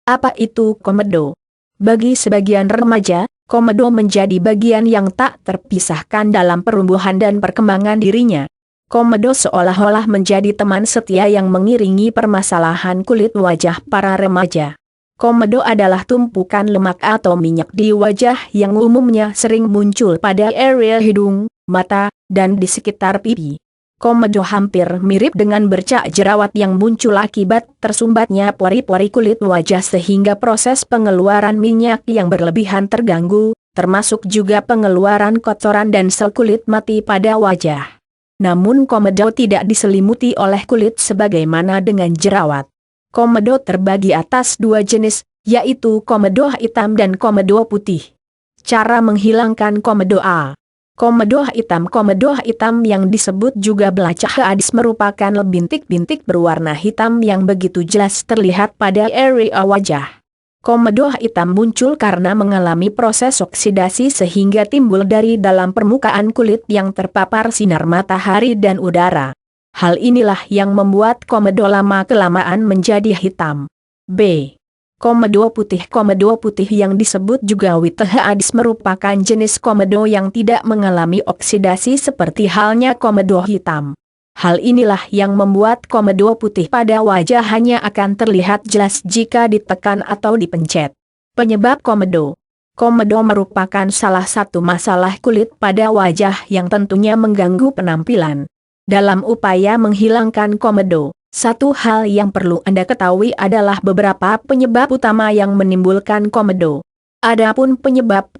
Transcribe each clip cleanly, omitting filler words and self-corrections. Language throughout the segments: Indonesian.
Apa itu komedo? Bagi sebagian remaja, komedo menjadi bagian yang tak terpisahkan dalam pertumbuhan dan perkembangan dirinya. Komedo seolah-olah menjadi teman setia yang mengiringi permasalahan kulit wajah para remaja. Komedo adalah tumpukan lemak atau minyak di wajah yang umumnya sering muncul pada area hidung, mata, dan di sekitar pipi. Komedo hampir mirip dengan bercak jerawat yang muncul akibat tersumbatnya pori-pori kulit wajah sehingga proses pengeluaran minyak yang berlebihan terganggu, termasuk juga pengeluaran kotoran dan sel kulit mati pada wajah. Namun komedo tidak diselimuti oleh kulit sebagaimana dengan jerawat. Komedo terbagi atas dua jenis, yaitu komedo hitam dan komedo putih. Cara menghilangkan komedo A. Komedo hitam yang disebut juga belacak adis merupakan bintik-bintik berwarna hitam yang begitu jelas terlihat pada area wajah. Komedo hitam muncul karena mengalami proses oksidasi sehingga timbul dari dalam permukaan kulit yang terpapar sinar matahari dan udara. Hal inilah yang membuat komedo lama-kelamaan menjadi hitam. B. Komedo putih yang disebut juga witeh adis merupakan jenis komedo yang tidak mengalami oksidasi seperti halnya komedo hitam. Hal inilah yang membuat komedo putih pada wajah hanya akan terlihat jelas jika ditekan atau dipencet. Penyebab komedo. Komedo merupakan salah satu masalah kulit pada wajah yang tentunya mengganggu penampilan. Dalam upaya menghilangkan komedo, satu hal yang perlu Anda ketahui adalah beberapa penyebab utama yang menimbulkan komedo. Adapun penyebab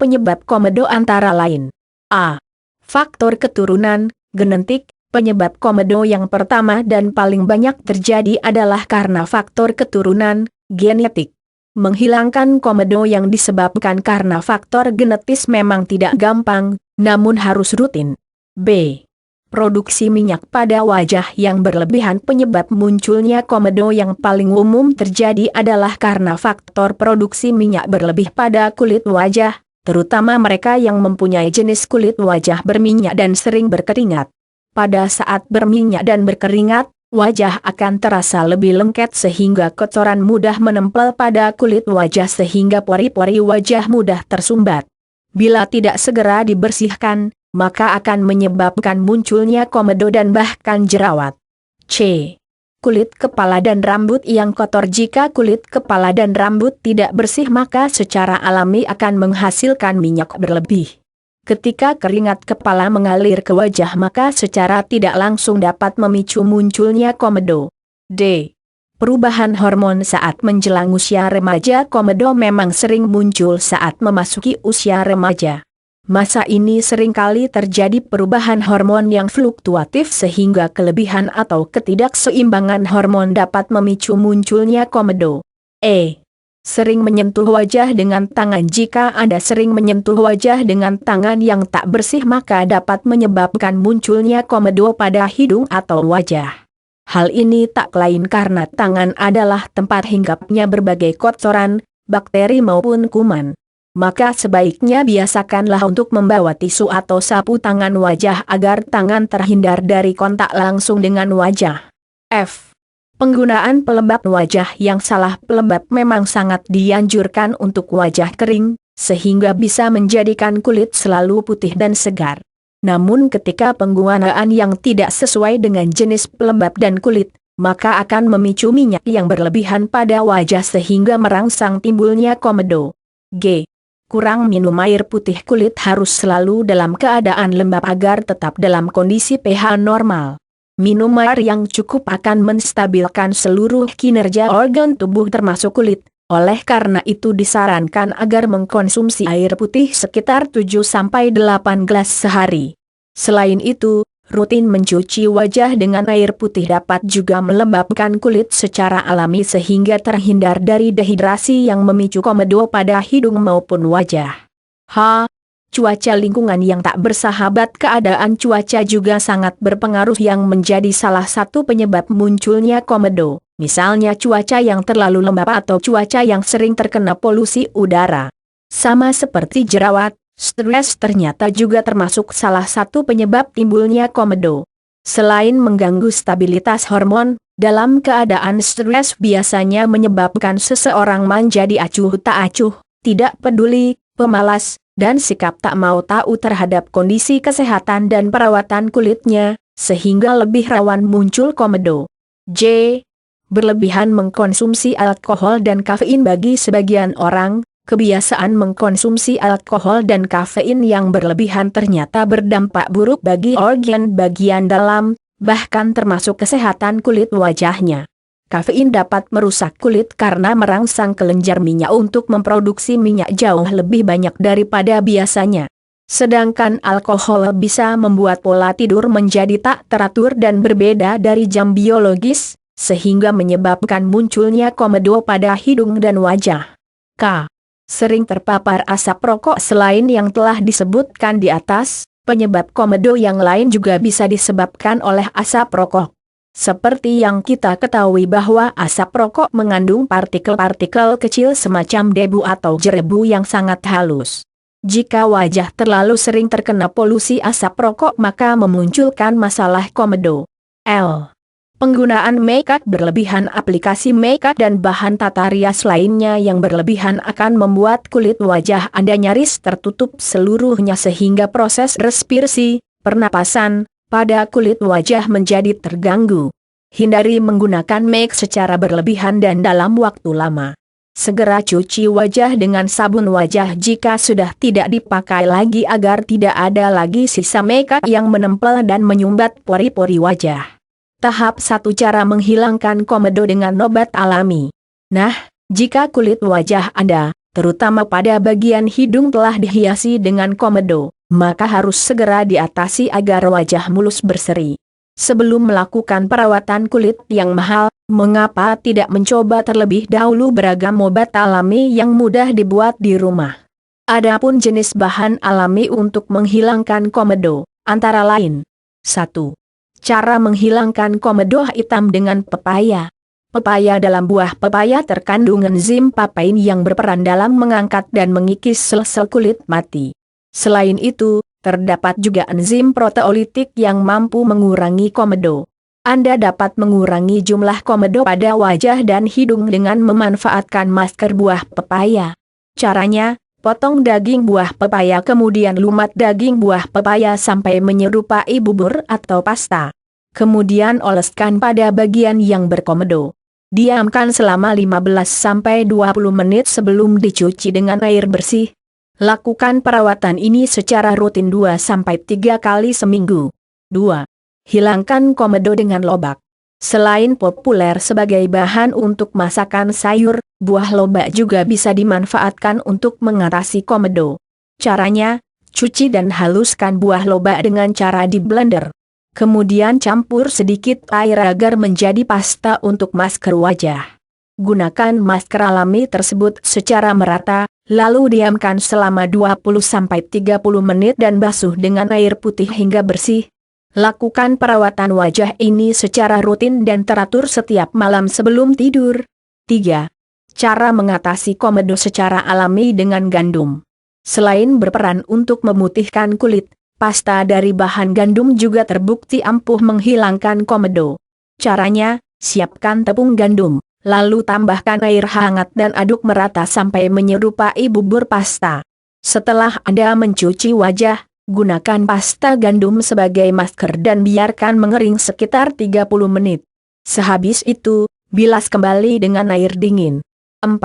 komedo antara lain: A. Faktor keturunan, genetik. Penyebab komedo yang pertama dan paling banyak terjadi adalah karena faktor keturunan, genetik. Menghilangkan komedo yang disebabkan karena faktor genetis memang tidak gampang, namun harus rutin. B. Produksi minyak pada wajah yang berlebihan. Penyebab munculnya komedo yang paling umum terjadi adalah karena faktor produksi minyak berlebih pada kulit wajah, terutama mereka yang mempunyai jenis kulit wajah berminyak dan sering berkeringat. Pada saat berminyak dan berkeringat, wajah akan terasa lebih lengket sehingga kotoran mudah menempel pada kulit wajah sehingga pori-pori wajah mudah tersumbat. Bila tidak segera dibersihkan, maka akan menyebabkan munculnya komedo dan bahkan jerawat. C. Kulit kepala dan rambut yang kotor. Jika kulit kepala dan rambut tidak bersih maka secara alami akan menghasilkan minyak berlebih. Ketika keringat kepala mengalir ke wajah maka secara tidak langsung dapat memicu munculnya komedo. D. Perubahan hormon saat menjelang usia remaja. Komedo memang sering muncul saat memasuki usia remaja. Masa ini seringkali terjadi perubahan hormon yang fluktuatif sehingga kelebihan atau ketidakseimbangan hormon dapat memicu munculnya komedo. E. Sering menyentuh wajah dengan tangan. Jika Anda sering menyentuh wajah dengan tangan yang tak bersih maka dapat menyebabkan munculnya komedo pada hidung atau wajah. Hal ini tak lain karena tangan adalah tempat hinggapnya berbagai kotoran, bakteri maupun kuman. Maka sebaiknya biasakanlah untuk membawa tisu atau sapu tangan wajah agar tangan terhindar dari kontak langsung dengan wajah. F. Penggunaan pelembab wajah yang salah. Pelembab memang sangat dianjurkan untuk wajah kering, sehingga bisa menjadikan kulit selalu putih dan segar. Namun ketika penggunaan yang tidak sesuai dengan jenis pelembab dan kulit, maka akan memicu minyak yang berlebihan pada wajah sehingga merangsang timbulnya komedo. G. Kurang minum air putih. Kulit harus selalu dalam keadaan lembab agar tetap dalam kondisi pH normal. Minum air yang cukup akan menstabilkan seluruh kinerja organ tubuh termasuk kulit. Oleh karena itu disarankan agar mengkonsumsi air putih sekitar 7-8 gelas sehari. Selain itu, rutin mencuci wajah dengan air putih dapat juga melembabkan kulit secara alami sehingga terhindar dari dehidrasi yang memicu komedo pada hidung maupun wajah. H. Cuaca lingkungan yang tak bersahabat. Keadaan cuaca juga sangat berpengaruh yang menjadi salah satu penyebab munculnya komedo. Misalnya cuaca yang terlalu lembab atau cuaca yang sering terkena polusi udara. Sama seperti jerawat, stres ternyata juga termasuk salah satu penyebab timbulnya komedo. Selain mengganggu stabilitas hormon, dalam keadaan stres biasanya menyebabkan seseorang menjadi acuh tak acuh, tidak peduli, pemalas, dan sikap tak mau tahu terhadap kondisi kesehatan dan perawatan kulitnya, sehingga lebih rawan muncul komedo. J. Berlebihan mengkonsumsi alkohol dan kafein. Bagi sebagian orang, kebiasaan mengkonsumsi alkohol dan kafein yang berlebihan ternyata berdampak buruk bagi organ bagian dalam, bahkan termasuk kesehatan kulit wajahnya. Kafein dapat merusak kulit karena merangsang kelenjar minyak untuk memproduksi minyak jauh lebih banyak daripada biasanya. Sedangkan alkohol bisa membuat pola tidur menjadi tak teratur dan berbeda dari jam biologis, sehingga menyebabkan munculnya komedo pada hidung dan wajah. K. Sering terpapar asap rokok. Selain yang telah disebutkan di atas, penyebab komedo yang lain juga bisa disebabkan oleh asap rokok. Seperti yang kita ketahui bahwa asap rokok mengandung partikel-partikel kecil semacam debu atau jerebu yang sangat halus. Jika wajah terlalu sering terkena polusi asap rokok maka memunculkan masalah komedo. L. Penggunaan make-up berlebihan. Aplikasi make-up dan bahan tata rias lainnya yang berlebihan akan membuat kulit wajah Anda nyaris tertutup seluruhnya sehingga proses respirasi, pernapasan, pada kulit wajah menjadi terganggu. Hindari menggunakan make secara berlebihan dan dalam waktu lama. Segera cuci wajah dengan sabun wajah jika sudah tidak dipakai lagi agar tidak ada lagi sisa make-up yang menempel dan menyumbat pori-pori wajah. Tahap 1. Cara menghilangkan komedo dengan obat alami. Nah, jika kulit wajah Anda, terutama pada bagian hidung telah dihiasi dengan komedo, maka harus segera diatasi agar wajah mulus berseri. Sebelum melakukan perawatan kulit yang mahal, mengapa tidak mencoba terlebih dahulu beragam obat alami yang mudah dibuat di rumah? Adapun jenis bahan alami untuk menghilangkan komedo, antara lain 1. Cara menghilangkan komedo hitam dengan pepaya. Pepaya. Dalam buah pepaya terkandung enzim papain yang berperan dalam mengangkat dan mengikis sel-sel kulit mati. Selain itu, terdapat juga enzim proteolitik yang mampu mengurangi komedo. Anda dapat mengurangi jumlah komedo pada wajah dan hidung dengan memanfaatkan masker buah pepaya. Caranya, potong daging buah pepaya kemudian lumat daging buah pepaya sampai menyerupai bubur atau pasta. Kemudian oleskan pada bagian yang berkomedo. Diamkan selama 15-20 menit sebelum dicuci dengan air bersih. Lakukan perawatan ini secara rutin 2-3 kali seminggu. 2. Hilangkan komedo dengan lobak. Selain populer sebagai bahan untuk masakan sayur, buah lobak juga bisa dimanfaatkan untuk mengatasi komedo. Caranya, cuci dan haluskan buah lobak dengan cara di blender. Kemudian campur sedikit air agar menjadi pasta untuk masker wajah. Gunakan masker alami tersebut secara merata, lalu diamkan selama 20-30 menit dan basuh dengan air putih hingga bersih. Lakukan perawatan wajah ini secara rutin dan teratur setiap malam sebelum tidur. 3. Cara mengatasi komedo secara alami dengan gandum. Selain berperan untuk memutihkan kulit, pasta dari bahan gandum juga terbukti ampuh menghilangkan komedo. Caranya, siapkan tepung gandum, lalu tambahkan air hangat dan aduk merata sampai menyerupai bubur pasta. Setelah Anda mencuci wajah, gunakan pasta gandum sebagai masker dan biarkan mengering sekitar 30 menit. Sehabis itu, bilas kembali dengan air dingin. 4.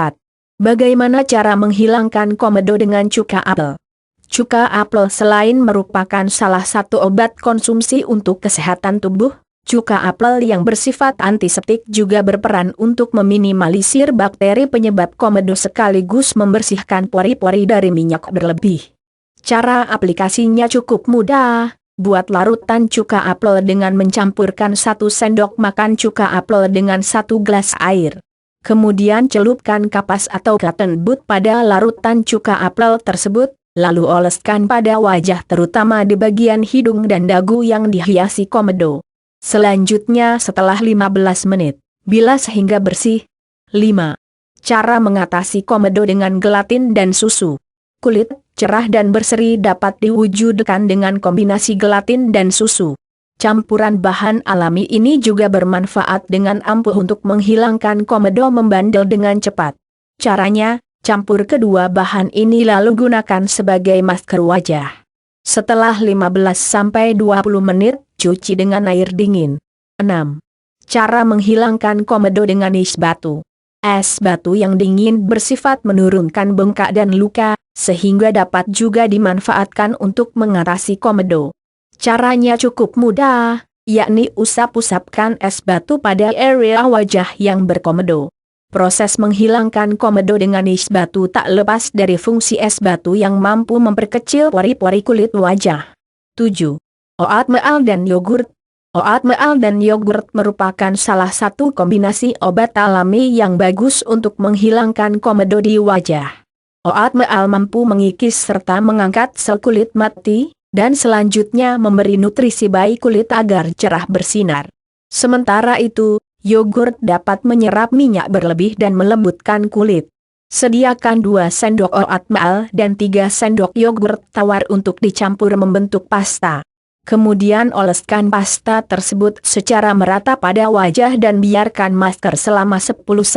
Bagaimana cara menghilangkan komedo dengan cuka apel? Cuka apel selain merupakan salah satu obat konsumsi untuk kesehatan tubuh, cuka apel yang bersifat antiseptik juga berperan untuk meminimalisir bakteri penyebab komedo sekaligus membersihkan pori-pori dari minyak berlebih. Cara aplikasinya cukup mudah. Buat larutan cuka apel dengan mencampurkan 1 sendok makan cuka apel dengan 1 gelas air. Kemudian celupkan kapas atau cotton bud pada larutan cuka apel tersebut. Lalu oleskan pada wajah terutama di bagian hidung dan dagu yang dihiasi komedo. Selanjutnya setelah 15 menit, bilas hingga bersih. 5. Cara mengatasi komedo dengan gelatin dan susu. Kulit cerah dan berseri dapat diwujudkan dengan kombinasi gelatin dan susu. Campuran bahan alami ini juga bermanfaat dengan ampuh untuk menghilangkan komedo membandel dengan cepat. Caranya, campur kedua bahan ini lalu gunakan sebagai masker wajah. Setelah 15-20 menit, cuci dengan air dingin. 6. Cara menghilangkan komedo dengan es batu. Es batu yang dingin bersifat menurunkan bengkak dan luka, sehingga dapat juga dimanfaatkan untuk mengatasi komedo. Caranya cukup mudah, yakni usap-usapkan es batu pada area wajah yang berkomedo. Proses menghilangkan komedo dengan es batu tak lepas dari fungsi es batu yang mampu memperkecil pori-pori kulit wajah. 7. Oatmeal dan yogurt. Oatmeal dan yogurt merupakan salah satu kombinasi obat alami yang bagus untuk menghilangkan komedo di wajah. Oatmeal mampu mengikis serta mengangkat sel kulit mati, dan selanjutnya memberi nutrisi baik kulit agar cerah bersinar. Sementara itu, yogurt dapat menyerap minyak berlebih dan melembutkan kulit. Sediakan 2 sendok oatmeal dan 3 sendok yogurt tawar untuk dicampur membentuk pasta. Kemudian oleskan pasta tersebut secara merata pada wajah dan biarkan masker selama 10-15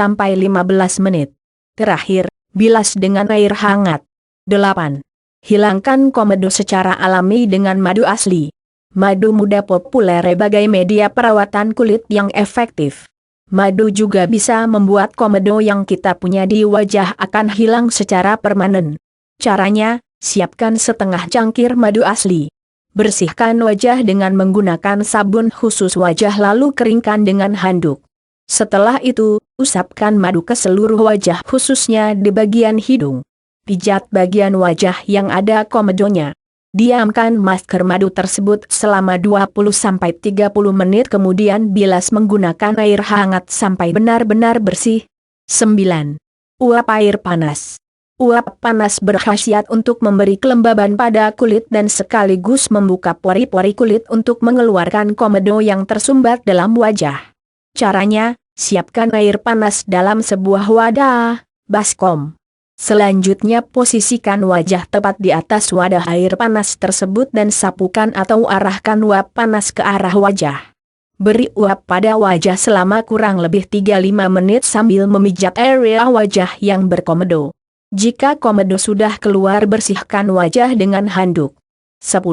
menit. Terakhir, bilas dengan air hangat. 8. Hilangkan komedo secara alami dengan madu asli. Madu muda populer sebagai media perawatan kulit yang efektif. Madu juga bisa membuat komedo yang kita punya di wajah akan hilang secara permanen. Caranya, siapkan setengah cangkir madu asli. Bersihkan wajah dengan menggunakan sabun khusus wajah lalu keringkan dengan handuk. Setelah itu, usapkan madu ke seluruh wajah khususnya di bagian hidung. Pijat bagian wajah yang ada komedonya. Diamkan masker madu tersebut selama 20-30 menit kemudian bilas menggunakan air hangat sampai benar-benar bersih. 9. Uap air panas. Uap panas berkhasiat untuk memberi kelembaban pada kulit dan sekaligus membuka pori-pori kulit untuk mengeluarkan komedo yang tersumbat dalam wajah. Caranya, siapkan air panas dalam sebuah wadah, baskom. Selanjutnya posisikan wajah tepat di atas wadah air panas tersebut dan sapukan atau arahkan uap panas ke arah wajah. Beri uap pada wajah selama kurang lebih 3-5 menit sambil memijat area wajah yang berkomedo. Jika komedo sudah keluar bersihkan wajah dengan handuk. 10.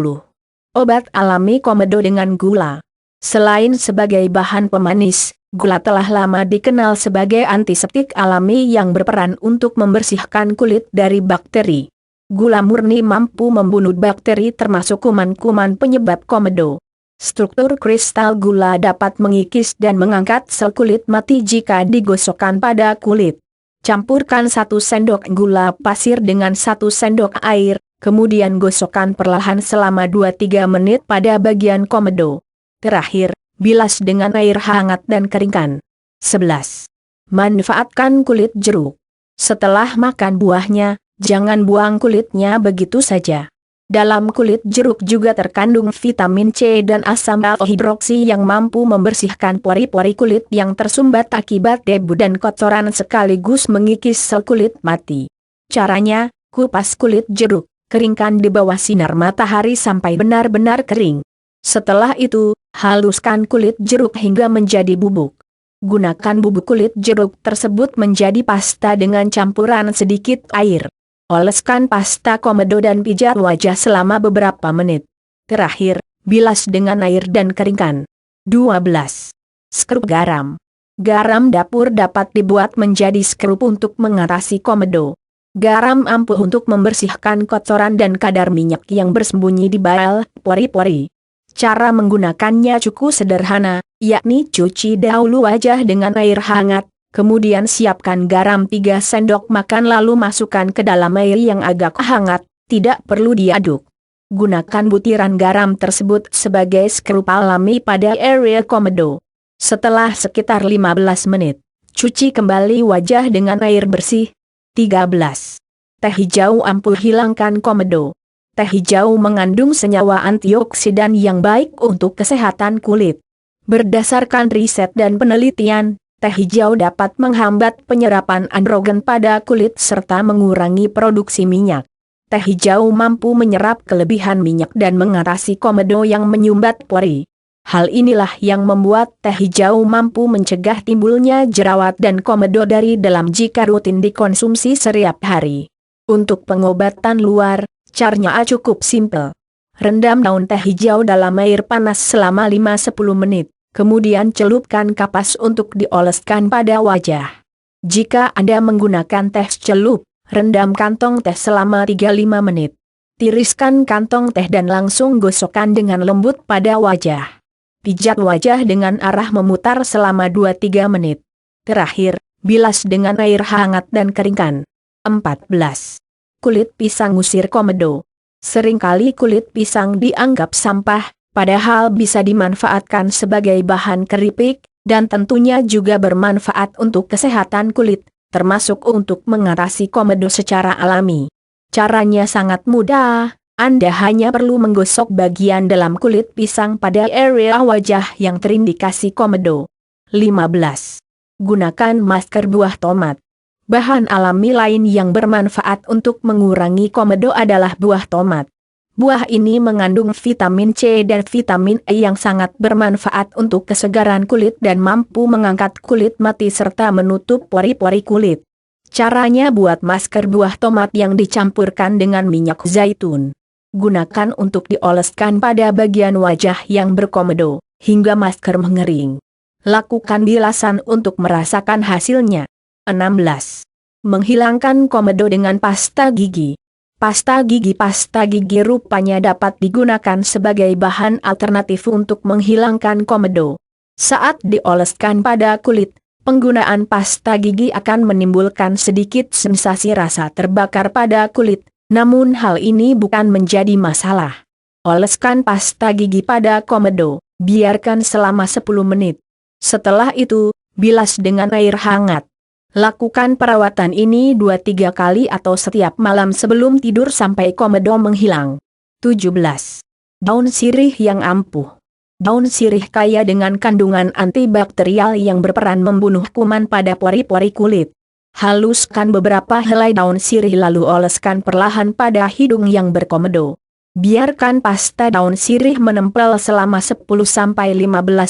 Obat alami komedo dengan gula. Selain sebagai bahan pemanis, gula telah lama dikenal sebagai antiseptik alami yang berperan untuk membersihkan kulit dari bakteri. Gula murni mampu membunuh bakteri termasuk kuman-kuman penyebab komedo. Struktur kristal gula dapat mengikis dan mengangkat sel kulit mati jika digosokkan pada kulit. Campurkan 1 sendok gula pasir dengan 1 sendok air, kemudian gosokkan perlahan selama 2-3 menit pada bagian komedo. Terakhir, bilas dengan air hangat dan keringkan. 11. Manfaatkan kulit jeruk. Setelah makan buahnya, jangan buang kulitnya begitu saja. Dalam kulit jeruk juga terkandung vitamin C dan asam alfa hidroksi yang mampu membersihkan pori-pori kulit yang tersumbat akibat debu dan kotoran sekaligus mengikis sel kulit mati. Caranya, kupas kulit jeruk, keringkan di bawah sinar matahari sampai benar-benar kering. Setelah itu, haluskan kulit jeruk hingga menjadi bubuk. Gunakan bubuk kulit jeruk tersebut menjadi pasta dengan campuran sedikit air. Oleskan pasta komedo dan pijat wajah selama beberapa menit. Terakhir, bilas dengan air dan keringkan. 12. Skrup garam. Garam dapur dapat dibuat menjadi skrup untuk mengatasi komedo. Garam ampuh untuk membersihkan kotoran dan kadar minyak yang bersembunyi di bal, pori-pori. Cara menggunakannya cukup sederhana, yakni cuci dahulu wajah dengan air hangat, kemudian siapkan garam 3 sendok makan lalu masukkan ke dalam air yang agak hangat, tidak perlu diaduk. Gunakan butiran garam tersebut sebagai skrup alami pada area komedo. Setelah sekitar 15 menit, cuci kembali wajah dengan air bersih. 13. Teh hijau ampuh hilangkan komedo. Teh hijau mengandung senyawa antioksidan yang baik untuk kesehatan kulit. Berdasarkan riset dan penelitian, teh hijau dapat menghambat penyerapan androgen pada kulit serta mengurangi produksi minyak. Teh hijau mampu menyerap kelebihan minyak dan mengatasi komedo yang menyumbat pori. Hal inilah yang membuat teh hijau mampu mencegah timbulnya jerawat dan komedo dari dalam jika rutin dikonsumsi setiap hari. Untuk pengobatan luar, caranya cukup simpel. Rendam daun teh hijau dalam air panas selama 5-10 menit, kemudian celupkan kapas untuk dioleskan pada wajah. Jika Anda menggunakan teh celup, rendam kantong teh selama 3-5 menit. Tiriskan kantong teh dan langsung gosokkan dengan lembut pada wajah. Pijat wajah dengan arah memutar selama 2-3 menit. Terakhir, bilas dengan air hangat dan keringkan. 14. Kulit pisang ngusir komedo. Seringkali kulit pisang dianggap sampah, padahal bisa dimanfaatkan sebagai bahan keripik, dan tentunya juga bermanfaat untuk kesehatan kulit, termasuk untuk mengatasi komedo secara alami. Caranya sangat mudah. Anda hanya perlu menggosok bagian dalam kulit pisang pada area wajah yang terindikasi komedo. 15. Gunakan masker buah tomat. Bahan alami lain yang bermanfaat untuk mengurangi komedo adalah buah tomat. Buah ini mengandung vitamin C dan vitamin E yang sangat bermanfaat untuk kesegaran kulit dan mampu mengangkat kulit mati serta menutup pori-pori kulit. Caranya buat masker buah tomat yang dicampurkan dengan minyak zaitun. Gunakan untuk dioleskan pada bagian wajah yang berkomedo, hingga masker mengering. Lakukan bilasan untuk merasakan hasilnya. 16. Menghilangkan komedo dengan pasta gigi. Pasta gigi rupanya dapat digunakan sebagai bahan alternatif untuk menghilangkan komedo. Saat dioleskan pada kulit, penggunaan pasta gigi akan menimbulkan sedikit sensasi rasa terbakar pada kulit. Namun hal ini bukan menjadi masalah. Oleskan pasta gigi pada komedo, biarkan selama 10 menit. Setelah itu, bilas dengan air hangat. Lakukan perawatan ini 2-3 kali atau setiap malam sebelum tidur sampai komedo menghilang. 17. Daun sirih yang ampuh. Daun sirih kaya dengan kandungan antibakterial yang berperan membunuh kuman pada pori-pori kulit. Haluskan beberapa helai daun sirih lalu oleskan perlahan pada hidung yang berkomedo. Biarkan pasta daun sirih menempel selama 10-15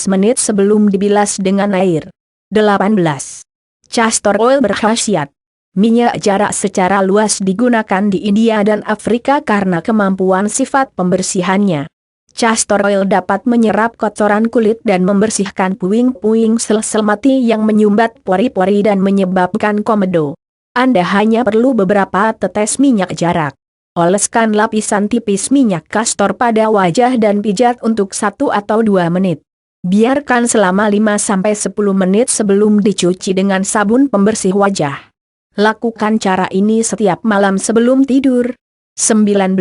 menit sebelum dibilas dengan air. 18. Castor oil berkhasiat. Minyak jarak secara luas digunakan di India dan Afrika karena kemampuan sifat pembersihannya. Castor oil dapat menyerap kotoran kulit dan membersihkan puing-puing sel-sel mati yang menyumbat pori-pori dan menyebabkan komedo. Anda hanya perlu beberapa tetes minyak jarak. Oleskan lapisan tipis minyak kastor pada wajah dan pijat untuk 1 atau 2 menit. Biarkan selama 5-10 menit sebelum dicuci dengan sabun pembersih wajah. Lakukan cara ini setiap malam sebelum tidur. 19.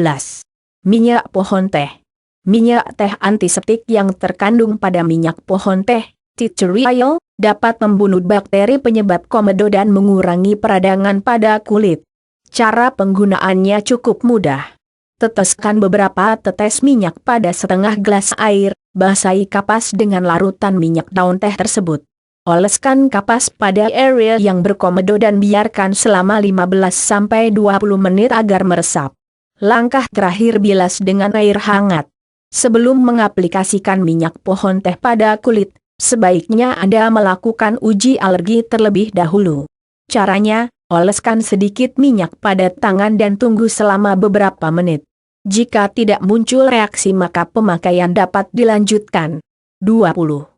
Minyak pohon teh. Minyak teh antiseptik yang terkandung pada minyak pohon teh, tea tree oil, dapat membunuh bakteri penyebab komedo dan mengurangi peradangan pada kulit. Cara penggunaannya cukup mudah. Teteskan beberapa tetes minyak pada setengah gelas air, basahi kapas dengan larutan minyak daun teh tersebut. Oleskan kapas pada area yang berkomedo dan biarkan selama 15-20 menit agar meresap. Langkah terakhir bilas dengan air hangat. Sebelum mengaplikasikan minyak pohon teh pada kulit, sebaiknya Anda melakukan uji alergi terlebih dahulu. Caranya, oleskan sedikit minyak pada tangan dan tunggu selama beberapa menit. Jika tidak muncul reaksi maka pemakaian dapat dilanjutkan. 20.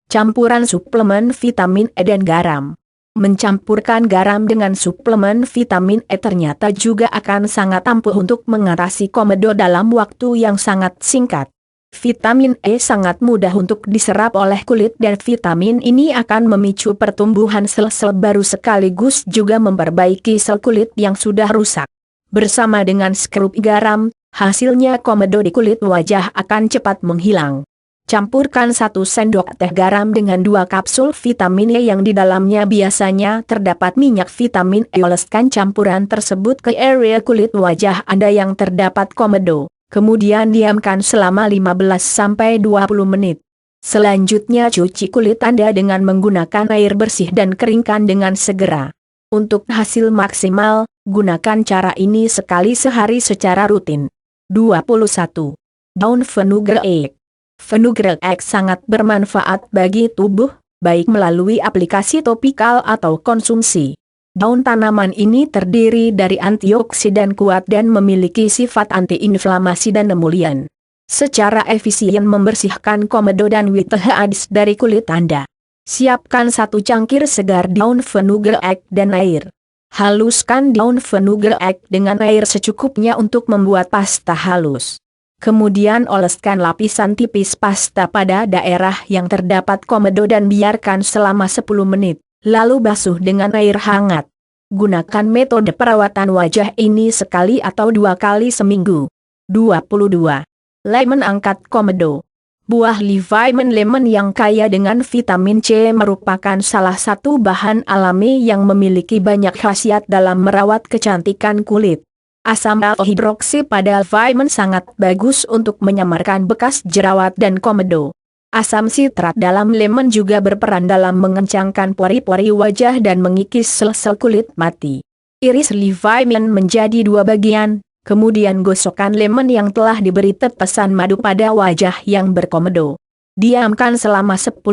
Campuran suplemen vitamin E dan garam. Mencampurkan garam dengan suplemen vitamin E ternyata juga akan sangat ampuh untuk mengatasi komedo dalam waktu yang sangat singkat. Vitamin E sangat mudah untuk diserap oleh kulit dan vitamin ini akan memicu pertumbuhan sel-sel baru sekaligus juga memperbaiki sel kulit yang sudah rusak. Bersama dengan skrup garam, hasilnya komedo di kulit wajah akan cepat menghilang. Campurkan 1 sendok teh garam dengan 2 kapsul vitamin E yang di dalamnya biasanya terdapat minyak vitamin E. Oleskan campuran tersebut ke area kulit wajah Anda yang terdapat komedo. Kemudian diamkan selama 15-20 menit. Selanjutnya cuci kulit Anda dengan menggunakan air bersih dan keringkan dengan segera. Untuk hasil maksimal, gunakan cara ini sekali sehari secara rutin. 21. Daun fenugreek. Fenugreek X sangat bermanfaat bagi tubuh, baik melalui aplikasi topikal atau konsumsi. Daun tanaman ini terdiri dari antioksidan kuat dan memiliki sifat antiinflamasi dan emulien. Secara efisien membersihkan komedo dan whiteheads dari kulit Anda. Siapkan 1 cangkir segar daun fenugreek dan air. Haluskan daun fenugreek dengan air secukupnya untuk membuat pasta halus. Kemudian oleskan lapisan tipis pasta pada daerah yang terdapat komedo dan biarkan selama 10 menit, lalu basuh dengan air hangat. Gunakan metode perawatan wajah ini sekali atau 2 kali seminggu. 22. Lemon angkat komedo. Buah Levaiman lemon yang kaya dengan vitamin C merupakan salah satu bahan alami yang memiliki banyak khasiat dalam merawat kecantikan kulit. Asam alfa-hidroksi pada Levaiman sangat bagus untuk menyamarkan bekas jerawat dan komedo. Asam sitrat dalam lemon juga berperan dalam mengencangkan pori-pori wajah dan mengikis sel-sel kulit mati. Iris Levaiman menjadi 2 bagian. Kemudian gosokkan lemon yang telah diberi tetesan madu pada wajah yang berkomedo. Diamkan selama 10-15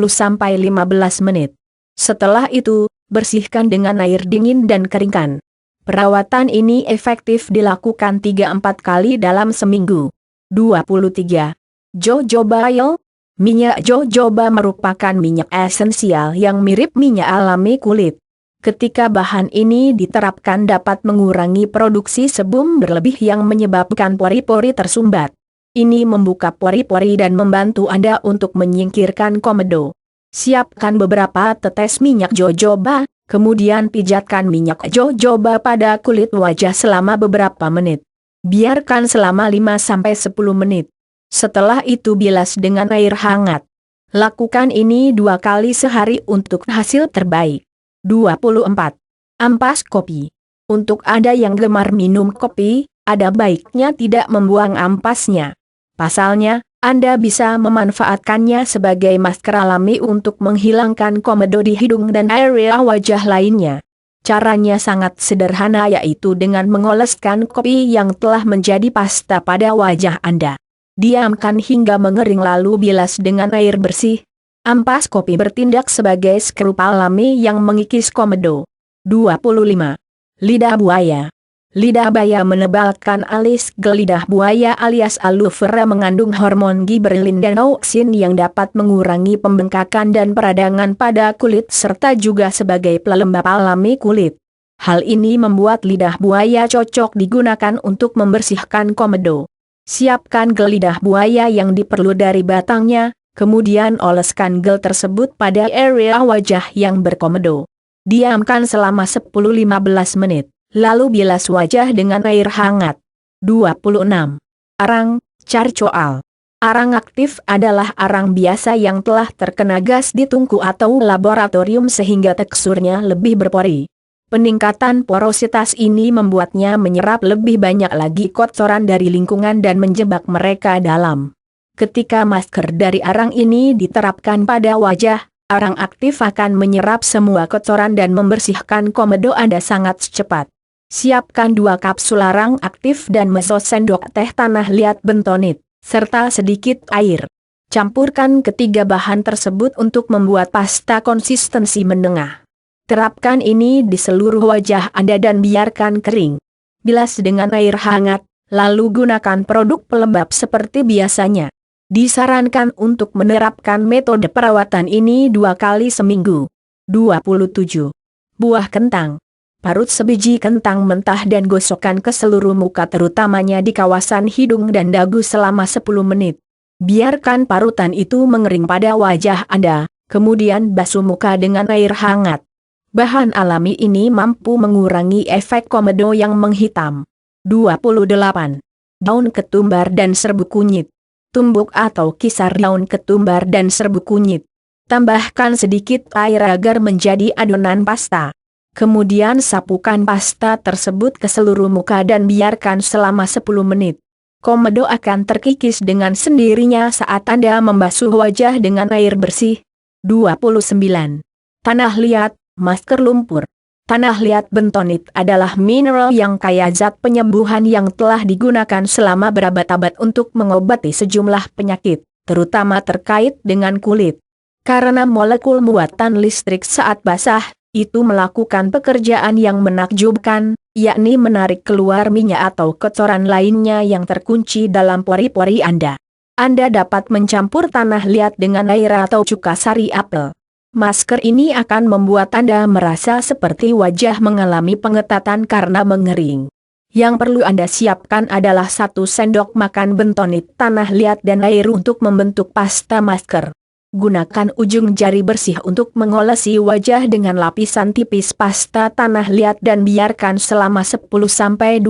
menit. Setelah itu, bersihkan dengan air dingin dan keringkan. Perawatan ini efektif dilakukan 3-4 kali dalam seminggu. 23. Jojoba Oil. Minyak jojoba merupakan minyak esensial yang mirip minyak alami kulit. Ketika bahan ini diterapkan dapat mengurangi produksi sebum berlebih yang menyebabkan pori-pori tersumbat. Ini membuka pori-pori dan membantu Anda untuk menyingkirkan komedo. Siapkan beberapa tetes minyak jojoba, kemudian pijatkan minyak jojoba pada kulit wajah selama beberapa menit. Biarkan selama 5-10 menit. Setelah itu bilas dengan air hangat. Lakukan ini 2 kali sehari untuk hasil terbaik. 24. Ampas kopi. Untuk Anda yang gemar minum kopi, ada baiknya tidak membuang ampasnya. Pasalnya, Anda bisa memanfaatkannya sebagai masker alami untuk menghilangkan komedo di hidung dan area wajah lainnya. Caranya sangat sederhana, yaitu dengan mengoleskan kopi yang telah menjadi pasta pada wajah Anda. Diamkan hingga mengering lalu bilas dengan air bersih. Ampas kopi bertindak sebagai skrup alami yang mengikis komedo. 25. Lidah buaya. Lidah buaya menebalkan alis. Lidah buaya alias aloe vera mengandung hormon giberelin dan auksin yang dapat mengurangi pembengkakan dan peradangan pada kulit serta juga sebagai pelembab alami kulit. Hal ini membuat lidah buaya cocok digunakan untuk membersihkan komedo. Siapkan gel lidah buaya yang diperlu dari batangnya. Kemudian oleskan gel tersebut pada area wajah yang berkomedo. Diamkan selama 10-15 menit, lalu bilas wajah dengan air hangat. 26. Arang, charcoal. Arang aktif adalah arang biasa yang telah terkena gas di tungku atau laboratorium sehingga teksturnya lebih berpori. Peningkatan porositas ini membuatnya menyerap lebih banyak lagi kotoran dari lingkungan dan menjebak mereka dalam. Ketika masker dari arang ini diterapkan pada wajah, arang aktif akan menyerap semua kotoran dan membersihkan komedo Anda sangat cepat. Siapkan 2 kapsul arang aktif dan sendok teh tanah liat bentonit, serta sedikit air. Campurkan ketiga bahan tersebut untuk membuat pasta konsistensi menengah. Terapkan ini di seluruh wajah Anda dan biarkan kering. Bilas dengan air hangat, lalu gunakan produk pelembab seperti biasanya. Disarankan untuk menerapkan metode perawatan ini 2 kali seminggu. 27. Buah kentang. Parut sebiji kentang mentah dan gosokkan ke seluruh muka terutamanya di kawasan hidung dan dagu selama 10 menit. Biarkan parutan itu mengering pada wajah Anda, kemudian basuh muka dengan air hangat. Bahan alami ini mampu mengurangi efek komedo yang menghitam. 28. Daun ketumbar dan serbuk kunyit. Tumbuk atau kisar daun ketumbar dan serbuk kunyit. Tambahkan sedikit air agar menjadi adonan pasta. Kemudian sapukan pasta tersebut ke seluruh muka dan biarkan selama 10 menit. Komedo akan terkikis dengan sendirinya saat Anda membasuh wajah dengan air bersih. 29. Tanah liat, masker lumpur. Tanah liat bentonit adalah mineral yang kaya zat penyembuhan yang telah digunakan selama berabad-abad untuk mengobati sejumlah penyakit. terutama terkait dengan kulit. Karena molekul muatan listrik saat basah, itu melakukan pekerjaan yang menakjubkan, yakni menarik keluar minyak atau kotoran lainnya yang terkunci dalam pori-pori Anda. Anda dapat mencampur tanah liat dengan air atau cuka sari apel. Masker ini akan membuat Anda merasa seperti wajah mengalami pengetatan karena mengering. Yang perlu Anda siapkan adalah 1 sendok makan bentonit tanah liat dan air untuk membentuk pasta masker. Gunakan ujung jari bersih untuk mengolesi wajah dengan lapisan tipis pasta tanah liat dan biarkan selama 10-25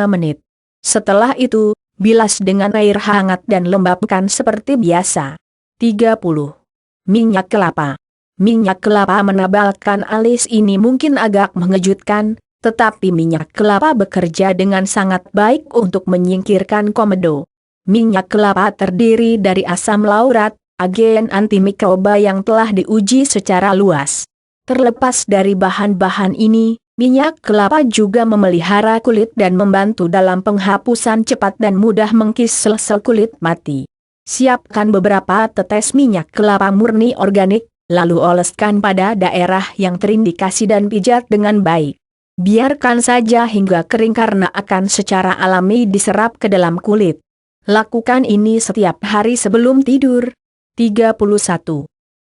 menit. Setelah itu, bilas dengan air hangat dan lembabkan seperti biasa. 30. Minyak kelapa. Minyak kelapa menabalkan alis ini mungkin agak mengejutkan, tetapi minyak kelapa bekerja dengan sangat baik untuk menyingkirkan komedo. Minyak kelapa terdiri dari asam laurat, agen antimikroba yang telah diuji secara luas. Terlepas dari bahan-bahan ini, minyak kelapa juga memelihara kulit dan membantu dalam penghapusan cepat dan mudah mengkis sel kulit mati. Siapkan beberapa tetes minyak kelapa murni organik, lalu oleskan pada daerah yang terindikasi dan pijat dengan baik. Biarkan saja hingga kering karena akan secara alami diserap ke dalam kulit. Lakukan ini setiap hari sebelum tidur. 31.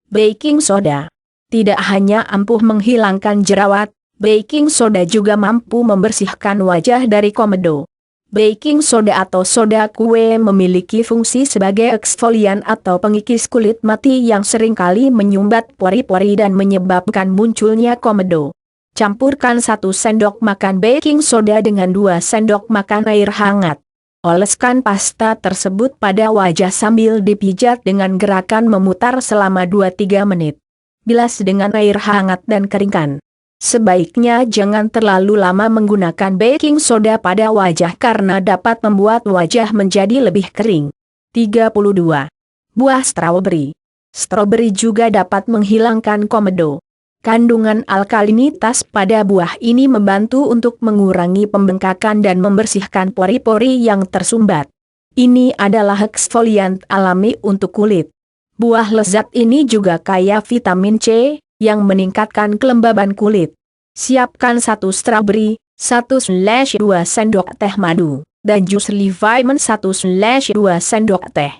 Baking soda. Tidak hanya ampuh menghilangkan jerawat, baking soda juga mampu membersihkan wajah dari komedo. Baking soda atau soda kue memiliki fungsi sebagai eksfolian atau pengikis kulit mati yang seringkali menyumbat pori-pori dan menyebabkan munculnya komedo. Campurkan 1 sendok makan baking soda dengan 2 sendok makan air hangat. Oleskan pasta tersebut pada wajah sambil dipijat dengan gerakan memutar selama 2-3 menit. Bilas dengan air hangat dan keringkan. Sebaiknya jangan terlalu lama menggunakan baking soda pada wajah karena dapat membuat wajah menjadi lebih kering. 32. Buah stroberi. Stroberi juga dapat menghilangkan komedo. Kandungan alkalinitas pada buah ini membantu untuk mengurangi pembengkakan dan membersihkan pori-pori yang tersumbat. Ini adalah eksfoliant alami untuk kulit. Buah lezat ini juga kaya vitamin C, yang meningkatkan kelembaban kulit. Siapkan 1 stroberi, 1/2 sendok teh madu, dan jus lemon 1/2 sendok teh.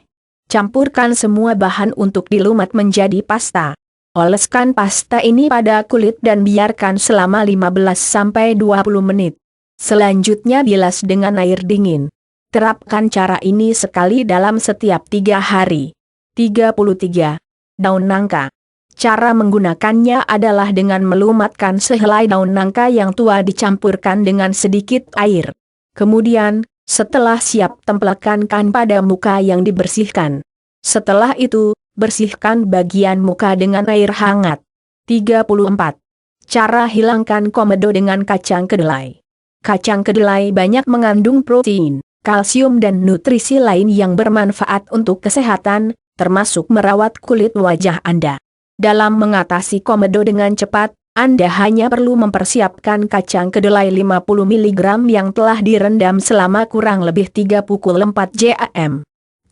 Campurkan semua bahan untuk dilumat menjadi pasta. Oleskan pasta ini pada kulit dan biarkan selama 15-20 menit. Selanjutnya bilas dengan air dingin. Terapkan cara ini sekali dalam setiap 3 hari. 33. Daun nangka. Cara menggunakannya adalah dengan melumatkan sehelai daun nangka yang tua dicampurkan dengan sedikit air. Kemudian, setelah siap tempelkan pada muka yang dibersihkan. Setelah itu, bersihkan bagian muka dengan air hangat. 34. Cara hilangkan komedo dengan kacang kedelai. Kacang kedelai banyak mengandung protein, kalsium dan nutrisi lain yang bermanfaat untuk kesehatan, termasuk merawat kulit wajah Anda. Dalam mengatasi komedo dengan cepat, Anda hanya perlu mempersiapkan kacang kedelai 50 mg yang telah direndam selama kurang lebih 3/4 jam.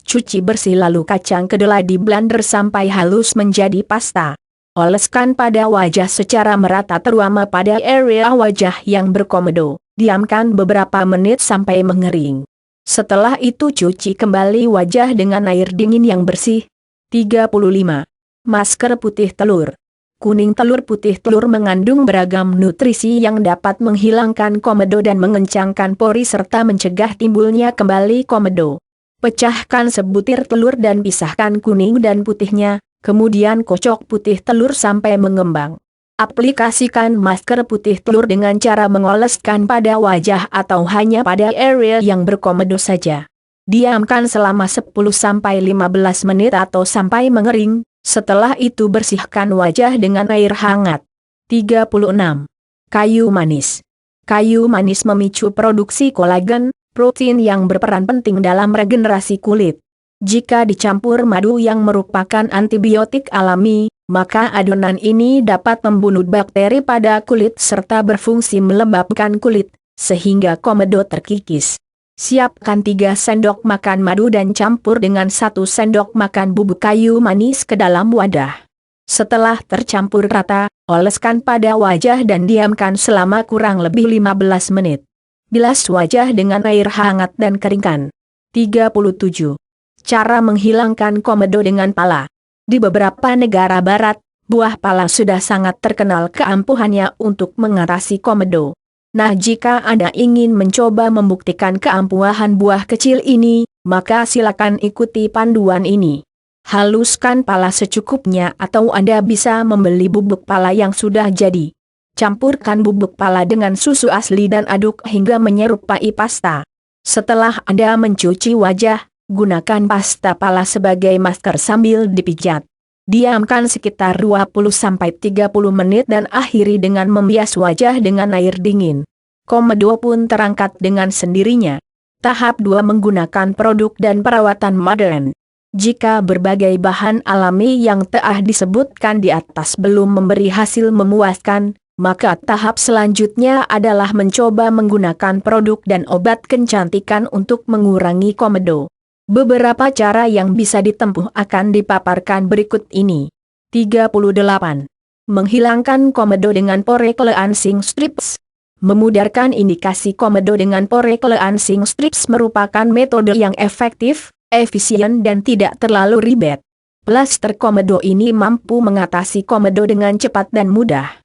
Cuci bersih lalu kacang kedelai di blender sampai halus menjadi pasta. Oleskan pada wajah secara merata terutama pada area wajah yang berkomedo. Diamkan beberapa menit sampai mengering. Setelah itu cuci kembali wajah dengan air dingin yang bersih. 35. Masker putih telur. Kuning telur putih telur mengandung beragam nutrisi yang dapat menghilangkan komedo dan mengencangkan pori serta mencegah timbulnya kembali komedo. Pecahkan sebutir telur dan pisahkan kuning dan putihnya, kemudian kocok putih telur sampai mengembang. Aplikasikan masker putih telur dengan cara mengoleskan pada wajah atau hanya pada area yang berkomedo saja. Diamkan selama 10-15 menit atau sampai mengering, setelah itu bersihkan wajah dengan air hangat. 36. Kayu manis. Kayu manis memicu produksi kolagen, protein yang berperan penting dalam regenerasi kulit. Jika dicampur madu yang merupakan antibiotik alami, maka adonan ini dapat membunuh bakteri pada kulit serta berfungsi melembabkan kulit, sehingga komedo terkikis. Siapkan 3 sendok makan madu dan campur dengan 1 sendok makan bubuk kayu manis ke dalam wadah. Setelah tercampur rata, oleskan pada wajah dan diamkan selama kurang lebih 15 menit. Bilas wajah dengan air hangat dan keringkan. 37. Cara menghilangkan komedo dengan pala. Di beberapa negara barat, buah pala sudah sangat terkenal keampuhannya untuk mengatasi komedo. Nah, jika Anda ingin mencoba membuktikan keampuhan buah kecil ini, maka silakan ikuti panduan ini. Haluskan pala secukupnya atau Anda bisa membeli bubuk pala yang sudah jadi. Campurkan bubuk pala dengan susu asli dan aduk hingga menyerupai pasta. Setelah Anda mencuci wajah, gunakan pasta pala sebagai masker sambil dipijat. Diamkan sekitar 20-30 menit dan akhiri dengan membias wajah dengan air dingin. Komedo pun terangkat dengan sendirinya. Tahap 2 menggunakan produk dan perawatan modern. Jika berbagai bahan alami yang telah disebutkan di atas belum memberi hasil memuaskan, maka tahap selanjutnya adalah mencoba menggunakan produk dan obat kecantikan untuk mengurangi komedo. Beberapa cara yang bisa ditempuh akan dipaparkan berikut ini. 38. Menghilangkan komedo dengan pore cleansing strips. Memudarkan indikasi komedo dengan pore cleansing strips merupakan metode yang efektif, efisien dan tidak terlalu ribet. Plaster komedo ini mampu mengatasi komedo dengan cepat dan mudah.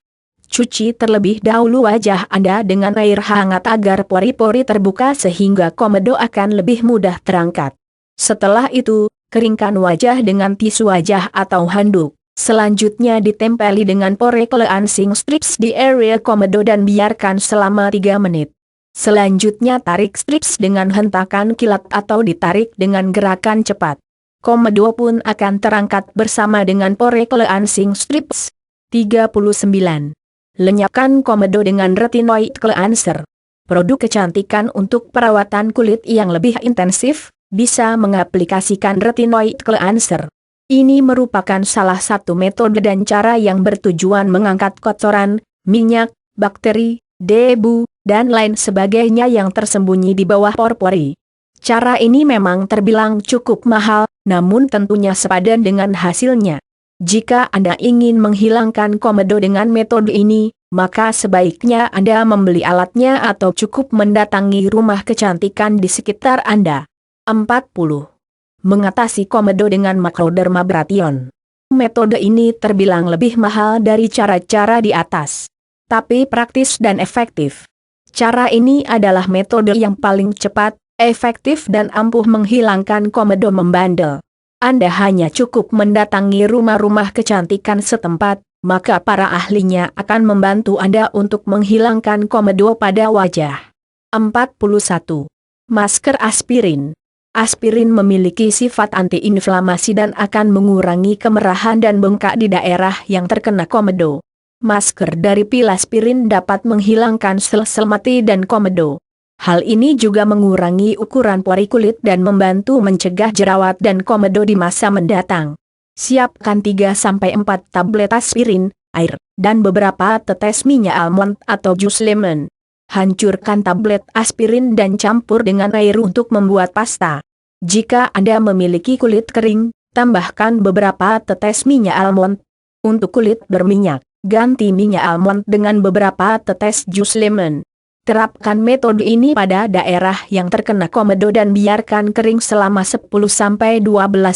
Cuci terlebih dahulu wajah Anda dengan air hangat agar pori-pori terbuka sehingga komedo akan lebih mudah terangkat. Setelah itu, keringkan wajah dengan tisu wajah atau handuk. Selanjutnya ditempeli dengan pore cleansing strips di area komedo dan biarkan selama 3 menit. Selanjutnya tarik strips dengan hentakan kilat atau ditarik dengan gerakan cepat. Komedo pun akan terangkat bersama dengan pore cleansing strips. 39. Lenyapkan komedo dengan retinoid cleanser. Produk kecantikan untuk perawatan kulit yang lebih intensif, bisa mengaplikasikan retinoid cleanser. Ini merupakan salah satu metode dan cara yang bertujuan mengangkat kotoran, minyak, bakteri, debu, dan lain sebagainya yang tersembunyi di bawah pori-pori. Cara ini memang terbilang cukup mahal, namun tentunya sepadan dengan hasilnya. Jika Anda ingin menghilangkan komedo dengan metode ini, maka sebaiknya Anda membeli alatnya atau cukup mendatangi rumah kecantikan di sekitar Anda. 40. Mengatasi komedo dengan makrodermabrasion. Metode ini terbilang lebih mahal dari cara-cara di atas, tapi praktis dan efektif. Cara ini adalah metode yang paling cepat, efektif dan ampuh menghilangkan komedo membandel. Anda hanya cukup mendatangi rumah-rumah kecantikan setempat, maka para ahlinya akan membantu Anda untuk menghilangkan komedo pada wajah. 41. Masker aspirin. Aspirin memiliki sifat antiinflamasi dan akan mengurangi kemerahan dan bengkak di daerah yang terkena komedo. Masker dari pil aspirin dapat menghilangkan sel-sel mati dan komedo. Hal ini juga mengurangi ukuran pori kulit dan membantu mencegah jerawat dan komedo di masa mendatang. Siapkan 3-4 tablet aspirin, air, dan beberapa tetes minyak almond atau jus lemon. Hancurkan tablet aspirin dan campur dengan air untuk membuat pasta. Jika Anda memiliki kulit kering, tambahkan beberapa tetes minyak almond. Untuk kulit berminyak, ganti minyak almond dengan beberapa tetes jus lemon. Terapkan metode ini pada daerah yang terkena komedo dan biarkan kering selama 10-12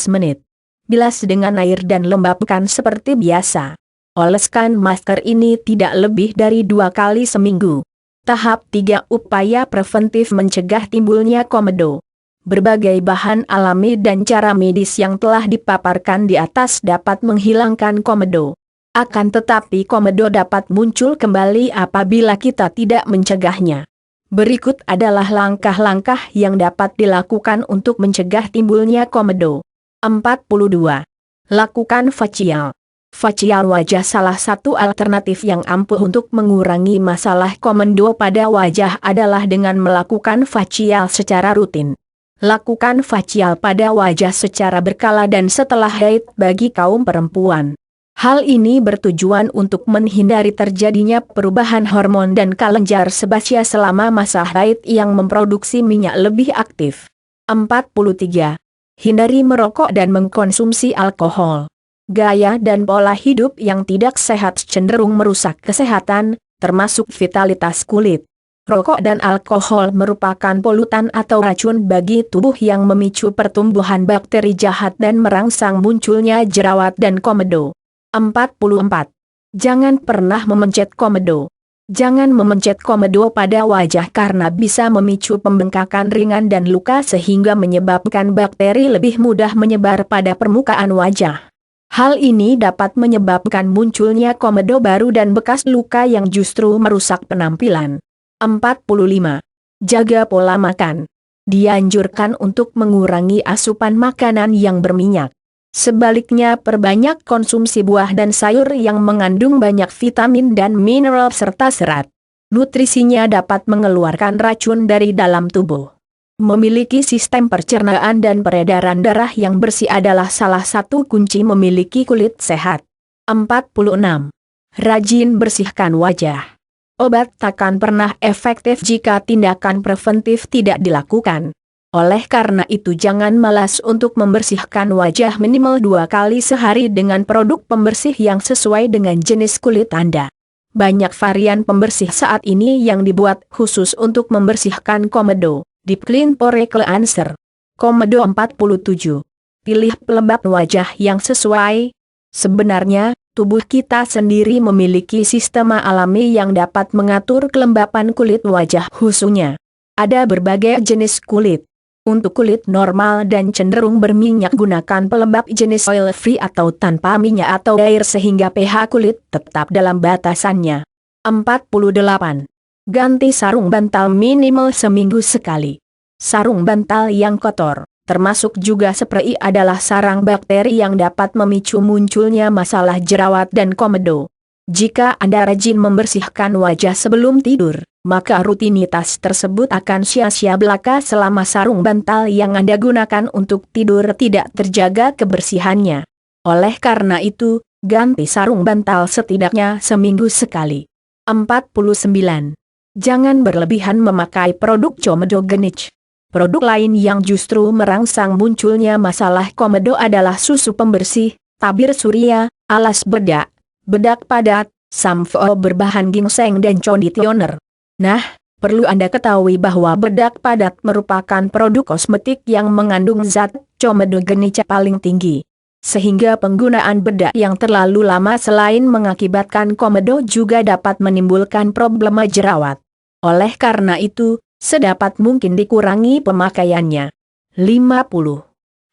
menit. Bilas dengan air dan lembabkan seperti biasa. Oleskan masker ini tidak lebih dari 2 kali seminggu. Tahap 3. Upaya preventif mencegah timbulnya komedo. Berbagai bahan alami dan cara medis yang telah dipaparkan di atas dapat menghilangkan komedo. Akan tetapi komedo dapat muncul kembali apabila kita tidak mencegahnya. Berikut adalah langkah-langkah yang dapat dilakukan untuk mencegah timbulnya komedo. 42. Lakukan facial. Facial wajah salah satu alternatif yang ampuh untuk mengurangi masalah komedo pada wajah adalah dengan melakukan facial secara rutin. Lakukan facial pada wajah secara berkala dan setelah haid bagi kaum perempuan. Hal ini bertujuan untuk menghindari terjadinya perubahan hormon dan kelenjar sebasea selama masa haid yang memproduksi minyak lebih aktif. 43. Hindari merokok dan mengkonsumsi alkohol. Gaya dan pola hidup yang tidak sehat cenderung merusak kesehatan, termasuk vitalitas kulit. Rokok dan alkohol merupakan polutan atau racun bagi tubuh yang memicu pertumbuhan bakteri jahat dan merangsang munculnya jerawat dan komedo. 44. Jangan pernah memencet komedo. Jangan memencet komedo pada wajah karena bisa memicu pembengkakan ringan dan luka sehingga menyebabkan bakteri lebih mudah menyebar pada permukaan wajah. Hal ini dapat menyebabkan munculnya komedo baru dan bekas luka yang justru merusak penampilan. 45. Jaga pola makan. Dianjurkan untuk mengurangi asupan makanan yang berminyak. Sebaliknya perbanyak konsumsi buah dan sayur yang mengandung banyak vitamin dan mineral serta serat. Nutrisinya dapat mengeluarkan racun dari dalam tubuh. Memiliki sistem pencernaan dan peredaran darah yang bersih adalah salah satu kunci memiliki kulit sehat. 46. Rajin bersihkan wajah. Obat takkan pernah efektif jika tindakan preventif tidak dilakukan. Oleh karena itu jangan malas untuk membersihkan wajah minimal 2 kali sehari dengan produk pembersih yang sesuai dengan jenis kulit Anda. Banyak varian pembersih saat ini yang dibuat khusus untuk membersihkan komedo. Deep Clean Pore Cleanser. Komedo 47. Pilih pelembab wajah yang sesuai. Sebenarnya, tubuh kita sendiri memiliki sistem alami yang dapat mengatur kelembapan kulit wajah khususnya. Ada berbagai jenis kulit. Untuk kulit normal dan cenderung berminyak gunakan pelembab jenis oil free atau tanpa minyak atau air sehingga pH kulit tetap dalam batasannya. 48. Ganti sarung bantal minimal seminggu sekali. Sarung bantal yang kotor, termasuk juga spray adalah sarang bakteri yang dapat memicu munculnya masalah jerawat dan komedo. Jika Anda rajin membersihkan wajah sebelum tidur, maka rutinitas tersebut akan sia-sia belaka selama sarung bantal yang Anda gunakan untuk tidur tidak terjaga kebersihannya. Oleh karena itu, ganti sarung bantal setidaknya seminggu sekali. 49. Jangan berlebihan memakai produk comedogenic. Produk lain yang justru merangsang munculnya masalah komedo adalah susu pembersih, tabir surya, alas bedak, bedak padat, sampo berbahan ginseng dan conditioner. Nah, perlu Anda ketahui bahwa bedak padat merupakan produk kosmetik yang mengandung zat comedogenic paling tinggi. Sehingga penggunaan bedak yang terlalu lama selain mengakibatkan komedo juga dapat menimbulkan problema jerawat. Oleh karena itu, sedapat mungkin dikurangi pemakaiannya. 50.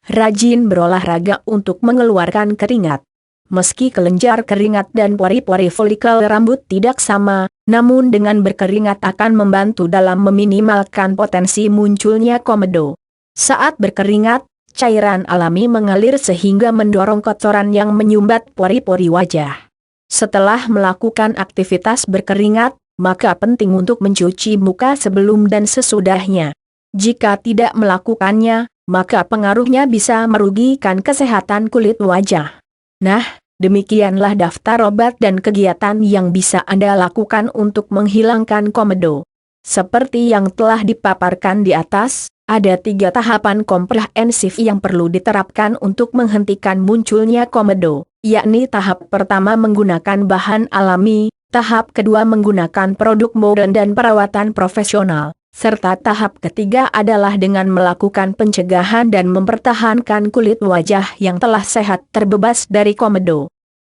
Rajin berolahraga untuk mengeluarkan keringat. Meski kelenjar keringat dan pori-pori folikel rambut tidak sama, namun dengan berkeringat akan membantu dalam meminimalkan potensi munculnya komedo. Saat berkeringat, cairan alami mengalir sehingga mendorong kotoran yang menyumbat pori-pori wajah. Setelah melakukan aktivitas berkeringat, maka penting untuk mencuci muka sebelum dan sesudahnya. Jika tidak melakukannya, maka pengaruhnya bisa merugikan kesehatan kulit wajah. Nah, demikianlah daftar obat dan kegiatan yang bisa Anda lakukan untuk menghilangkan komedo. Seperti yang telah dipaparkan di atas, ada 3 tahapan komprehensif yang perlu diterapkan untuk menghentikan munculnya komedo, yakni tahap pertama menggunakan bahan alami, tahap kedua menggunakan produk modern dan perawatan profesional, serta tahap ketiga adalah dengan melakukan pencegahan dan mempertahankan kulit wajah yang telah sehat terbebas dari komedo.